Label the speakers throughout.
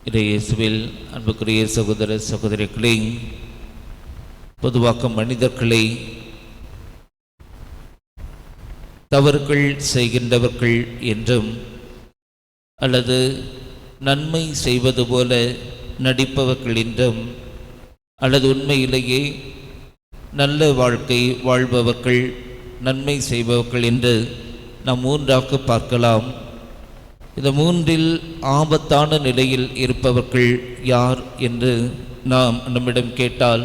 Speaker 1: இயேசுவில் அன்புக்குரிய சகோதர சகோதரிகளே, பொதுவாக மனிதர்களை தவறுகள் செய்கின்றவர்கள் என்றும் அல்லது நன்மை செய்வது போல நடிப்பவர்கள் என்றும் அல்லது உண்மையிலேயே நல்ல வாழ்க்கை வாழ்பவர்கள் நன்மை செய்பவர்கள் என்று நாம் மூன்றாக பார்க்கலாம். இந்த மூன்றில் ஆபத்தான நிலையில் இருப்பவர்கள் யார் என்று நம்மிடம் கேட்டால்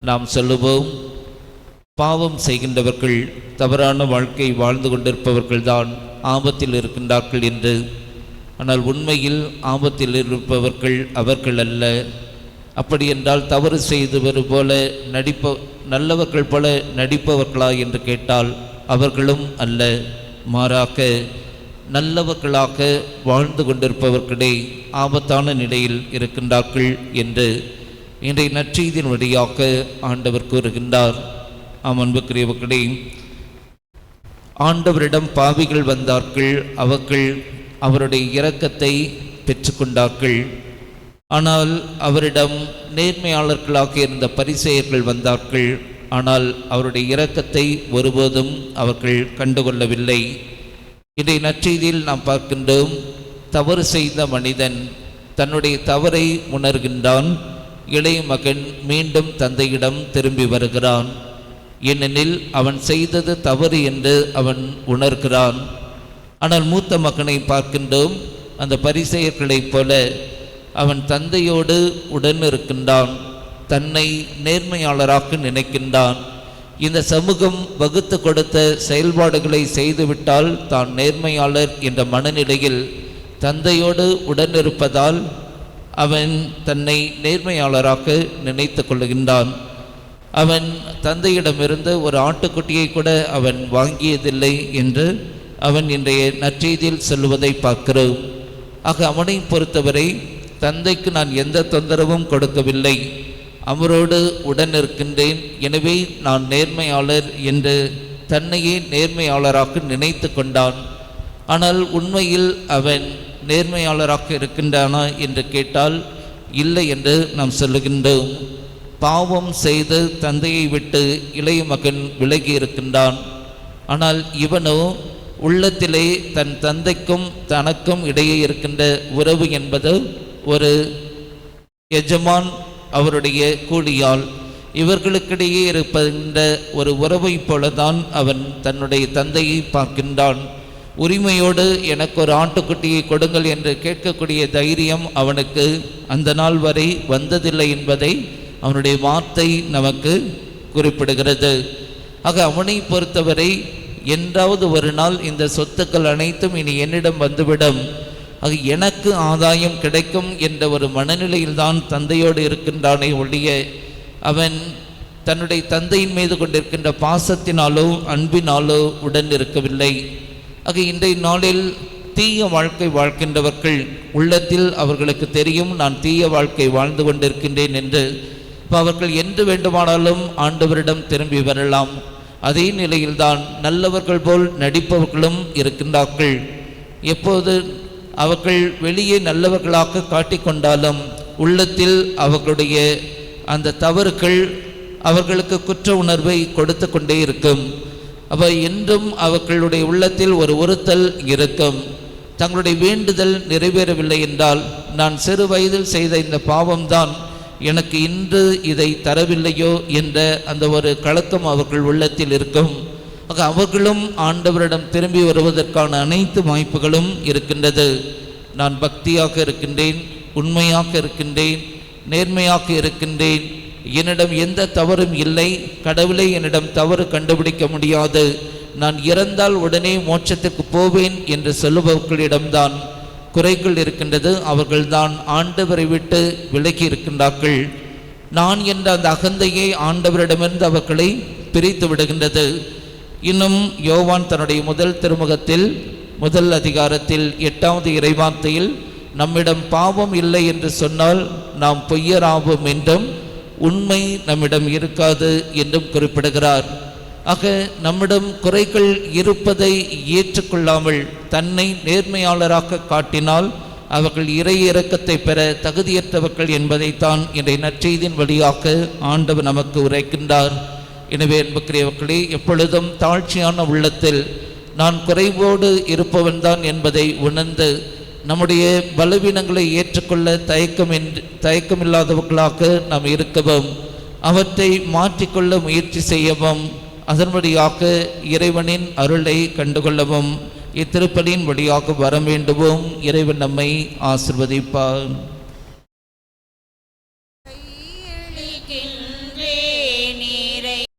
Speaker 1: நாம் சொல்லுவோம், பாவம் செய்கின்றவர்கள், தவறான வாழ்க்கை வாழ்ந்து கொண்டிருப்பவர்கள்தான் ஆபத்தில் இருக்கின்றார்கள் என்று. ஆனால் உண்மையில் ஆபத்தில் இருப்பவர்கள் அவர்கள் அல்ல. அப்படி என்றால் தவறு செய்தவர் போல நல்லவர்கள் போல நடிப்பவர்களா என்று கேட்டால் அவர்களும் அல்ல. மாறாக நல்லவர்களாக வாழ்ந்து கொண்டிருப்பவர்களே ஆபத்தான நிலையில் இருக்கின்றார்கள் என்று இன்றைய நற்செய்தியின் வழியாக ஆண்டவர் கூறுகின்றார். அன்புக்குரியவர்களே, ஆண்டவரிடம் பாவிகள் வந்தார்கள், அவர்கள் அவருடைய இரக்கத்தை பெற்றுக்கொண்டார்கள். ஆனால் அவரிடம் நேர்மையாளர்களாக இருந்த பரிசேயர்கள் வந்தார்கள், ஆனால் அவருடைய இரக்கத்தை ஒருபோதும் அவர்கள் கண்டுகொள்ளவில்லை. இதை நற்செய்தியில் நாம் பார்க்கின்றோம். தவறு செய்த மனிதன் தன்னுடைய தவறை உணர்கின்றான். இளைய மகன் மீண்டும் தந்தையிடம் திரும்பி வருகிறான். ஏனெனில் அவன் செய்தது தவறு என்று அவன் உணர்கிறான். ஆனால் மூத்த மகனை பார்க்கின்றோம். அந்த பரிசேயர்களைப் போல அவன் தந்தையோடு உடன் இருக்கின்றான். தன்னை நேர்மையாளராக நினைக்கின்றான். இந்த சமூகம் வகுத்து கொடுத்த செயல்பாடுகளை செய்துவிட்டால் தான் நேர்மையாளர் என்ற மனநிலையில் தந்தையோடு உடனிருப்பதால் அவன் தன்னை நேர்மையாளராக நினைத்து கொள்கின்றான். அவன் தந்தையிடமிருந்து ஒரு ஆட்டுக்குட்டியை கூட அவன் வாங்கியதில்லை என்று அவன் இன்றைய நற்செய்தியில் சொல்லுவதை பார்க்கிறோம். ஆக அவனை பொறுத்தவரை தந்தைக்கு நான் எந்த தொந்தரவும் கொடுக்கவில்லை, அவரோடு உடன் இருக்கின்றேன், எனவே நான் நேர்மையாளர் என்று தன்னையே நேர்மையாளராக நினைத்து கொண்டான். ஆனால் உண்மையில் அவன் நேர்மையாளராக இருக்கின்றானா என்று கேட்டால் இல்லை என்று நாம் சொல்லுகின்றோம். பாவம் செய்து தந்தையை விட்டு இளைய மகன் விலகி இருக்கின்றான். ஆனால் இவனோ உள்ளத்திலே தன் தந்தைக்கும் தனக்கும் இடையே இருக்கின்ற உறவு என்பது ஒரு எஜமான் அவருடைய கூலியால் இவர்களுக்கிடையே இருக்கின்ற ஒரு உறவை போலதான் அவன் தன்னுடைய தந்தையை பார்க்கின்றான். உரிமையோடு எனக்கு ஒரு ஆட்டுக்குட்டியை கொடுங்கள் என்று கேட்கக்கூடிய தைரியம் அவனுக்கு அந்த நாள் வரை வந்ததில்லை என்பதை அவனுடைய வார்த்தை நமக்கு குறிப்பிடுகிறது. ஆக அவனை பொறுத்தவரை என்றாவது ஒரு நாள் இந்த சொத்துக்கள் அனைத்தும் இனி என்னிடம் வந்துவிடும், அது எனக்கு ஆதாயம் கிடைக்கும் என்ற ஒரு மனநிலையில்தான் தந்தையோடு இருக்கின்றானே ஒழிய அவன் தன்னுடைய தந்தையின் மீது கொண்டிருக்கின்ற பாசத்தினாலோ அன்பினாலோ உடன் இருக்கவில்லை. ஆக இன்றைய நாளில் தீய வாழ்க்கை வாழ்கின்றவர்கள் உள்ளத்தில் அவர்களுக்கு தெரியும், நான் தீய வாழ்க்கை வாழ்ந்து கொண்டிருக்கின்றேன் என்று. அவர்கள் என்று வேண்டுமானாலும் ஆண்டவரிடம் திரும்பி வரலாம். அதே நிலையில்தான் நல்லவர்கள் போல் நடிப்பவர்களும் இருக்கின்றார்கள். எப்போது அவர்கள் வெளியே நல்லவர்களாக காட்டிக்கொண்டாலும் உள்ளத்தில் அவர்களுடைய அந்த தவறுகள் அவர்களுக்கு குற்ற உணர்வை கொடுத்து கொண்டே இருக்கும். அவை என்றும் அவர்களுடைய உள்ளத்தில் ஒரு உறுத்தல் இருக்கும். தங்களுடைய வேண்டுதல் நிறைவேறவில்லை என்றால், நான் சிறு வயதில் செய்த இந்த பாவம்தான் எனக்கு இன்று இதை தரவில்லையோ என்ற அந்த ஒரு கலக்கம் அவர்கள் உள்ளத்தில் இருக்கும். அவர்களும் ஆண்டவரிடம் திரும்பி வருவதற்கான அனைத்து வாய்ப்புகளும் இருக்கின்றது. நான் பக்தியாக இருக்கின்றேன், உண்மையாக இருக்கின்றேன், நேர்மையாக இருக்கின்றேன், என்னிடம் எந்த தவறும் இல்லை, கடவுளை என்னிடம் தவறு கண்டுபிடிக்க முடியாது, நான் இறந்தால் உடனே மோட்சத்துக்கு போவேன் என்று சொல்லுபவர்களிடம்தான் குறைகள் இருக்கின்றது. அவர்கள்தான் ஆண்டவரை விட்டு விலகி இருக்கின்றார்கள். நான் என்ற அந்த அகந்தையை ஆண்டவரிடமிருந்து அவர்களை பிரித்து விடுகின்றது. இன்னும் யோவான் தன்னுடைய முதல் திருமுகத்தில் முதல் அதிகாரத்தில் 8வது இறைவார்த்தையில் நம்மிடம் பாவம் இல்லை என்று சொன்னால் நாம் பொய்யராவோம் என்றும் உண்மை நம்மிடம் இருக்காது என்றும் குறிப்பிடுகிறார். ஆக நம்மிடம் குறைகள் இருப்பதை ஏற்றுக்கொள்ளாமல் தன்னை நேர்மையாளராக காட்டினால் அவர்கள் இறை இரக்கத்தை பெற தகுதியற்றவர்கள் என்பதைத்தான் இன்றைய நற்செய்தியின் வழியாக ஆண்டவர் நமக்கு உரைக்கின்றார். எனவே அன்புக்குரியவர்களே, எப்பொழுதும் தாழ்ச்சியான உள்ளத்தில் நான் குறைவோடு இருப்பவன்தான் என்பதை உணர்ந்து நம்முடைய பலவீனங்களை ஏற்றுக்கொள்ள தயக்கமில்லாதவர்களாக நாம் இருக்கவும், அவற்றை மாற்றிக்கொள்ள முயற்சி செய்யவும், அதன்படியாக இறைவனின் அருளை கண்டுகொள்ளவும் இத்திருப்பலியின் வழியாக வர வேண்டுவோம். இறைவன் நம்மை ஆசிர்வதிப்பார்.